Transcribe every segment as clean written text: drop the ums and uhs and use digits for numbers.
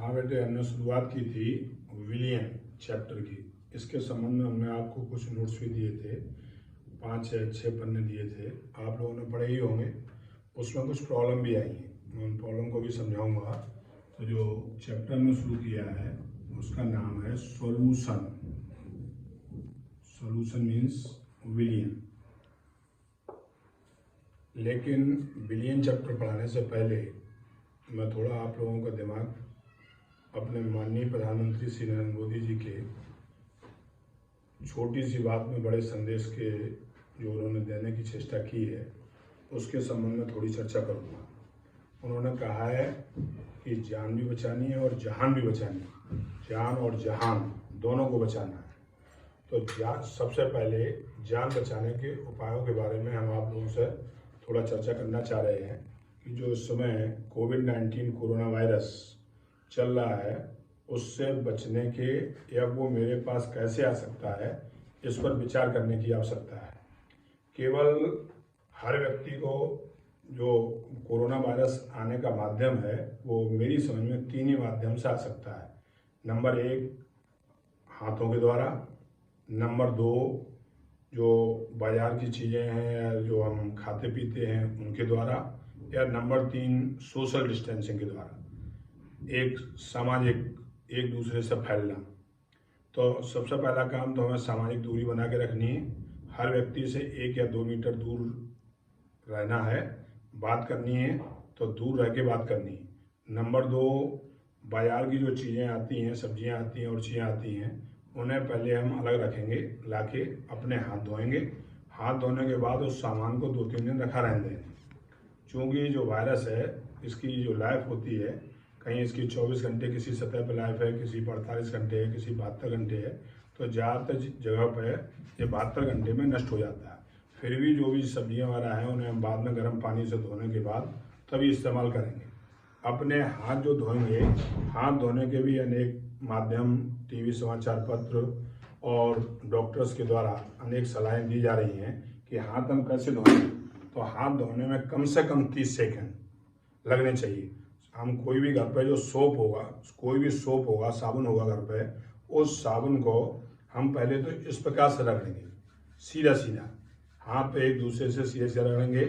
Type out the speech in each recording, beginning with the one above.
हाँ बेटे, हमने शुरुआत की थी विलियन चैप्टर की। इसके संबंध में हमने आपको कुछ नोट्स भी दिए थे, 5 या 6 पन्ने दिए थे, आप लोगों ने पढ़े ही होंगे। उसमें कुछ प्रॉब्लम भी आई हैं, मैं उन प्रॉब्लम को भी समझाऊंगा। तो जो चैप्टर में शुरू किया है उसका नाम है सॉल्यूशन। Solution means विलियन। लेकिन विलियन चैप्टर पढ़ाने से पहले मैं थोड़ा आप लोगों का दिमाग अपने माननीय प्रधानमंत्री श्री नरेंद्र मोदी जी के छोटी सी बात में बड़े संदेश के जो उन्होंने देने की चेष्टा की है उसके संबंध में थोड़ी चर्चा करूँगा। उन्होंने कहा है कि जान भी बचानी है और जहान भी बचानी है, जान और जहान दोनों को बचाना है। तो सबसे पहले जान बचाने के उपायों के बारे में हम आप लोगों से थोड़ा चर्चा करना चाह रहे हैं कि जो इस समय कोविड-19 कोरोना वायरस चल रहा है उससे बचने के या वो मेरे पास कैसे आ सकता है, इस पर विचार करने की आवश्यकता है। केवल हर व्यक्ति को जो कोरोना वायरस आने का माध्यम है वो मेरी समझ में 3 ही माध्यम से आ सकता है। नंबर 1 हाथों के द्वारा, नंबर 2 जो बाजार की चीज़ें हैं या जो हम खाते पीते हैं उनके द्वारा, या नंबर 3 सोशल डिस्टेंसिंग के द्वारा, एक सामाजिक एक दूसरे से फैलना। तो सबसे पहला काम तो हमें सामाजिक दूरी बना के रखनी है। हर व्यक्ति से 1 या 2 मीटर दूर रहना है। बात करनी है तो दूर रह के बात करनी है। नंबर 2 बाजार की जो चीज़ें आती हैं, सब्जियां आती हैं और चीज़ें आती हैं, उन्हें पहले हम अलग रखेंगे, लाके अपने हाथ धोएंगे। हाथ धोने के बाद उस सामान को 2-3 दिन रखा रहने देंगे। चूँकि जो वायरस है इसकी जो लाइफ होती है, कहीं इसकी 24 घंटे किसी सतह पर लाइफ है, किसी पर 48 घंटे है, किसी 72 घंटे है, तो ज़्यादातर जगह पर ये 72 घंटे में नष्ट हो जाता है। फिर भी जो भी सब्जियां वगैरह हैं उन्हें हम बाद में गर्म पानी से धोने के बाद तभी इस्तेमाल करेंगे। अपने हाथ जो धोएंगे, हाथ धोने के भी अनेक माध्यम, टीवी, समाचार पत्र और डॉक्टर्स के द्वारा अनेक सलाहें दी जा रही हैं कि हाथ हम कैसे धोएंगे। तो हाथ धोने में कम से कम 30 सेकंड लगने चाहिए। हम कोई भी घर पे जो सोप होगा, कोई भी सोप होगा, साबुन होगा घर पे, उस साबुन को हम पहले तो इस प्रकार से रख लेंगे, सीधा सीधा हाथ पे एक दूसरे से सीधे से रगड़ेंगे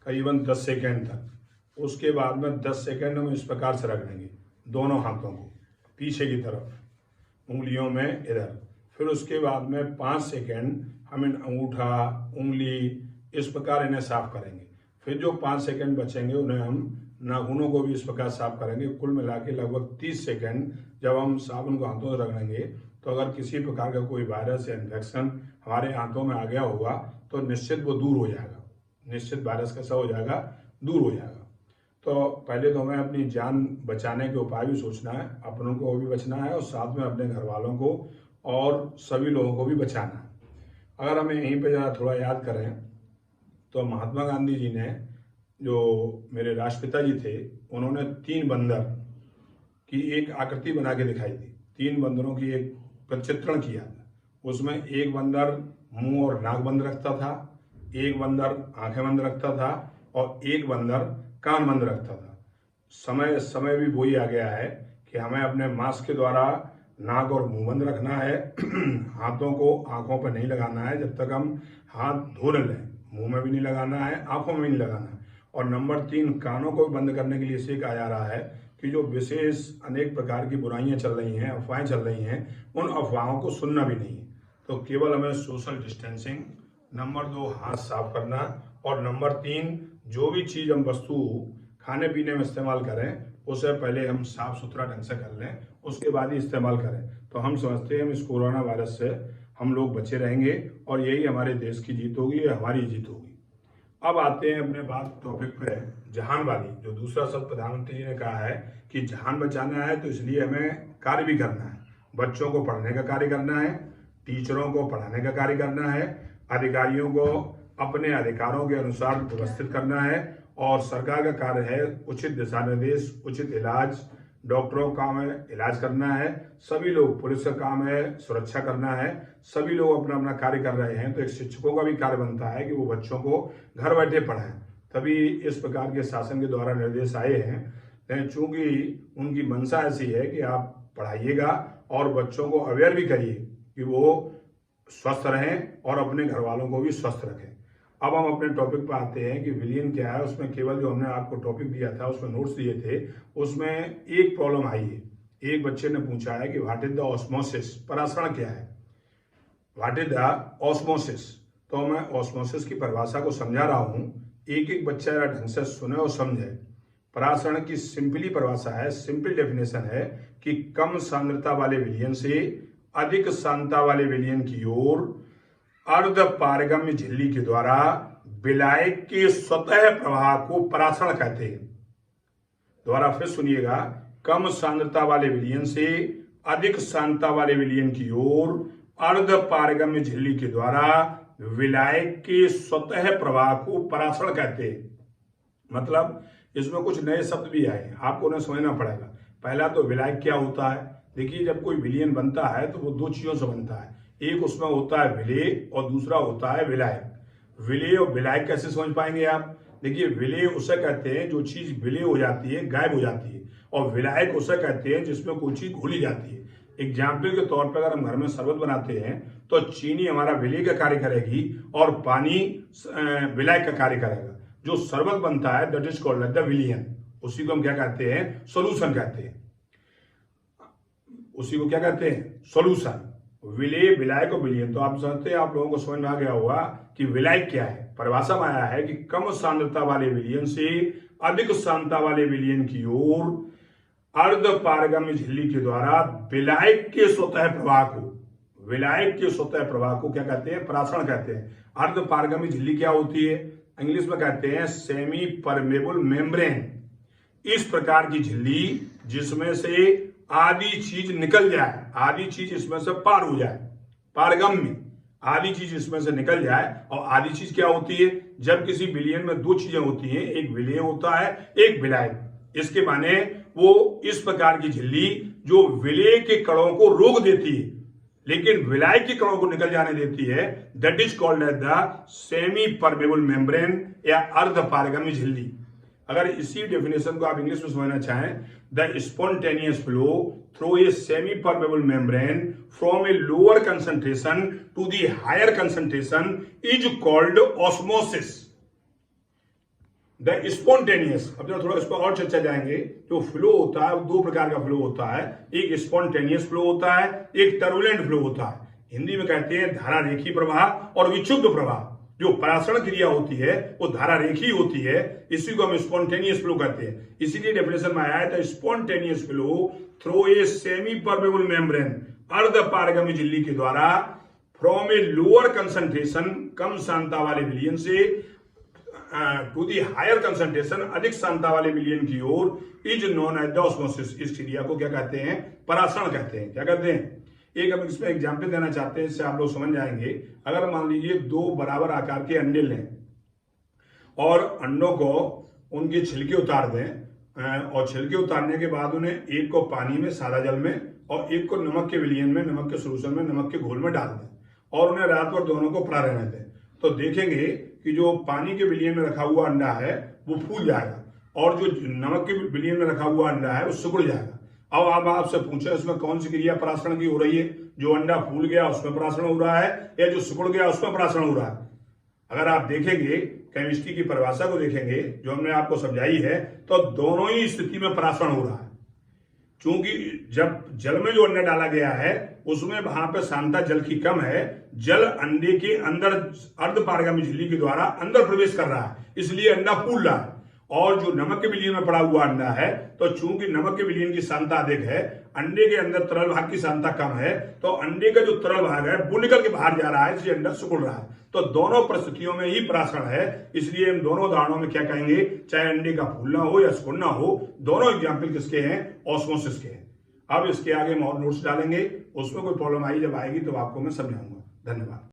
करीबन 10 सेकंड तक। उसके बाद में 10 सेकंड हम इस प्रकार से रगड़ेंगे दोनों हाथों को पीछे की तरफ, उंगलियों में इधर। फिर उसके बाद में 5 सेकंड हम इन अंगूठा, उंगली इस प्रकार इन्हें साफ करेंगे। फिर जो 5 सेकंड बचेंगे उन्हें हम नाखूनों को भी इस प्रकार साफ करेंगे। कुल मिला के लगभग 30 सेकंड जब हम साबुन को हाथों से रगड़ेंगे तो अगर किसी प्रकार का कोई वायरस या इन्फेक्शन हमारे हाथों में आ गया होगा तो निश्चित वो दूर हो जाएगा। निश्चित वायरस कैसा हो जाएगा, दूर हो जाएगा। तो पहले तो हमें अपनी जान बचाने के उपाय भी सोचना है, अपनों को भी बचना है और साथ में अपने घर वालों को और सभी लोगों को भी बचाना है। अगर हमें यहीं पर ज़रा थोड़ा याद करें तो महात्मा गांधी जी ने, जो मेरे राष्ट्रपिता जी थे, उन्होंने 3 बंदर की एक आकृति बना के दिखाई थी। 3 बंदरों की एक प्रचित्रण किया था। उसमें एक बंदर मुंह और नाक बंद रखता था, एक बंदर आंखें बंद रखता था और एक बंदर कान बंद रखता था। समय भी वही आ गया है कि हमें अपने मास्क के द्वारा नाक और मुंह बंद रखना है। हाथों को आंखों पर नहीं लगाना है जब तक हम हाथ धो न लें। मुंह में भी नहीं लगाना है, आंखों में भी नहीं लगाना है। और नंबर 3 कानों को बंद करने के लिए इसलिए कहा जा रहा है कि जो विशेष अनेक प्रकार की बुराइयां चल रही हैं, अफवाहें चल रही हैं, उन अफवाहों को सुनना भी नहीं है। तो केवल हमें सोशल डिस्टेंसिंग, नंबर 2 हाथ साफ करना, और नंबर 3 जो भी चीज़ हम वस्तु खाने पीने में इस्तेमाल करें उसे पहले हम साफ सुथरा ढंग से कर लें, उसके बाद ही इस्तेमाल करें। तो हम समझते हैं इस कोरोना वायरस से हम लोग बचे रहेंगे और यही हमारे देश की जीत होगी, या हमारी जीत होगी। अब आते हैं अपने बात टॉपिक पे, जहान वाली। जो दूसरा शब्द प्रधानमंत्री जी ने कहा है कि जहान बचाना है तो इसलिए हमें कार्य भी करना है। बच्चों को पढ़ने का कार्य करना है, टीचरों को पढ़ाने का कार्य करना है, अधिकारियों को अपने अधिकारों के अनुसार व्यवस्थित करना है, और सरकार का कार्य है उचित दिशा निर्देश, उचित इलाज, डॉक्टरों का काम है इलाज करना है, सभी लोग, पुलिस का काम है सुरक्षा करना है। सभी लोग अपना अपना कार्य कर रहे हैं। तो एक शिक्षकों का भी कार्य बनता है कि वो बच्चों को घर बैठे पढ़ाएं। तभी इस प्रकार के शासन के द्वारा निर्देश आए हैं। चूंकि उनकी मंशा ऐसी है कि आप पढ़ाइएगा और बच्चों को अवेयर भी करिए कि वो स्वस्थ रहें और अपने घर वालों को भी स्वस्थ रखें। अब हम अपने टॉपिक पर आते हैं कि विलियन क्या है। उसमें केवल जो हमने आपको टॉपिक दिया था, उसमें नोट्स दिए थे, उसमें एक प्रॉब्लम आई है। एक बच्चे ने पूछा है कि व्हाट इज द ऑस्मोसिस, परासरण क्या है, व्हाट इज द ऑस्मोसिस। तो मैं ऑस्मोसिस की परिभाषा को समझा रहा हूं, एक एक बच्चा ढंग से सुने और समझे। परासरण की सिंपली परिभाषा है, सिंपल डेफिनेशन है कि कम सांद्रता वाले विलयन से अधिक सांद्रता वाले विलयन की ओर अर्ध पारगम्य झिल्ली के द्वारा विलायक के स्वतः प्रवाह को परासरण कहते हैं। दोबारा फिर सुनिएगा, कम सांद्रता वाले विलयन से अधिक सांद्रता वाले विलयन की ओर अर्ध पारगम्य झिल्ली के द्वारा विलायक के स्वतः प्रवाह को परासरण कहते हैं। मतलब इसमें कुछ नए शब्द भी आए, आपको उन्हें समझना पड़ेगा। पहला तो विलायक क्या होता है। देखिए, जब कोई विलयन बनता है तो वो दो चीजों से बनता है, एक उसमें होता है विलेय और दूसरा होता है विलायक। विलेय और विलायक कैसे समझ पाएंगे आप। देखिए, विलेय उसे कहते हैं जो चीज विलेय हो जाती है, गायब हो जाती है, और विलायक उसे कहते हैं जिसमें कोई चीज घुली जाती है। एग्जाम्पल के तौर पर अगर हम घर में शरबत बनाते हैं तो चीनी हमारा विलेय का कार्य करेगी और पानी विलायक का कार्य करेगा। जो शरबत बनता है दैट इज कॉल्ड द विलियन, उसी को हम क्या कहते हैं, सोल्यूशन कहते हैं। उसी को क्या कहते हैं, सोल्यूशन। विलेय, विलायक और विलियन। तो आप समझते हैं, आप लोगों को समझ में आ गया होगा कि विलायक क्या है। परिभाषा में आया है कि कम सांद्रता वाले विलयन से अधिक सांद्रता वाले विलयन की ओर अर्ध पारगम्य झिल्ली के द्वारा विलायक के स्वतः प्रवाह को, विलायक के स्वतः प्रवाह को क्या कहते हैं, परासरण कहते हैं। अर्ध पारगम्य झिल्ली क्या होती है, इंग्लिश में कहते हैं सेमी परमेबल मेम्ब्रेन। इस प्रकार की झिल्ली जिसमें से आधी चीज निकल जाए, आधी चीज इसमें से पार हो जाए, पारगम्य, आधी चीज इसमें से निकल जाए। और आधी चीज क्या होती है, जब किसी विलयन में दो चीजें होती हैं, एक विलेय होता है, एक विलायक। इसके माने वो इस प्रकार की झिल्ली जो विलेय के कणों को रोक देती है लेकिन विलायक के कणों को निकल जाने देती है, that is called as the semi permeable membrane या अर्ध पारगम्य झिल्ली। अगर इसी डेफिनेशन को आप इंग्लिश में समझना चाहें, the spontaneous flow through a semi permeable membrane from a lower concentration to the higher concentration is called osmosis. The spontaneous, अब थोड़ा इस पर और चर्चा जाएंगे। जो फ्लो होता है वो दो प्रकार का फ्लो होता है, एक स्पॉन्टेनियस फ्लो होता है, एक टर्बुलेंट फ्लो होता है। हिंदी में कहते हैं धारा रेखी प्रवाह और विक्षुब्ध प्रवाह। जो परासरण क्रिया होती है वो धारा रेखी होती है, इसी को हम स्पॉन्टेनियस फ्लो कहते हैं। इसीलिए डेफिनेशन में आया है the spontaneous flow through a semi permeable membrane, अर्ध पारगम्य झिल्ली के द्वारा फ्रॉम ए लोअर कंसंट्रेशन, कम सांद्रता वाले विलयन से टू दी हायर कंसंट्रेशन, अधिक सांद्रता वाले विलयन की ओर, is known as the osmosis. इस क्रिया को क्या कहते हैं, परासरण कहते हैं। क्या कहते हैं, एक हम इसमें एग्जाम्पल देना चाहते हैं, इससे आप लोग समझ जाएंगे। अगर मान लीजिए दो बराबर आकार के अंडे लें और अंडों को उनके छिलके उतार दें, और छिलके उतारने के बाद उन्हें एक को पानी में, सादा जल में, और एक को नमक के विलयन में, नमक के सोल्यूशन में, नमक के घोल में डाल दें और उन्हें रात भर दोनों को पड़ा रहने दें, तो देखेंगे कि जो पानी के विलयन में रखा हुआ अंडा है वो फूल जाएगा और जो नमक के विलयन में रखा हुआ अंडा है वो सिकुड़ जाएगा। अब आप आपसे पूछे उसमें कौन सी क्रिया परासरण की हो रही है, जो अंडा फूल गया उसमें परासरण हो रहा है या जो सिकुड़ गया उसमें परासरण हो रहा है। अगर आप देखेंगे, केमिस्ट्री की परिभाषा को देखेंगे जो हमने आपको समझाई है, तो दोनों ही स्थिति में परासरण हो रहा है। क्योंकि जब जल में जो अंडा डाला गया है उसमें वहां पर सांद्रता जल की कम है, जल अंडे के अंदर अर्ध पारगम्य झिल्ली के द्वारा अंदर प्रवेश कर रहा है, इसलिए अंडा फूल रहा है। और जो नमक के विलयन में पड़ा हुआ अंडा है, तो चूंकि नमक के विलयन की सांद्रता अधिक है, अंडे के अंदर तरल भाग की सांद्रता कम है, तो अंडे का जो तरल भाग है वो निकल के बाहर जा रहा है, इसलिए अंडा सिकुड़ रहा है। तो दोनों परिस्थितियों में ही परासरण है, इसलिए हम दोनों उदाहरणों में क्या कहेंगे, चाहे अंडे का फूलना हो या सिकुड़ना हो, दोनों एग्जाम्पल किसके हैं, ऑस्मोसिस के हैं। अब इसके आगे हम और नोट्स डालेंगे, उसमें कोई प्रॉब्लम आई जब आएगी तो आपको मैं समझाऊंगा। धन्यवाद।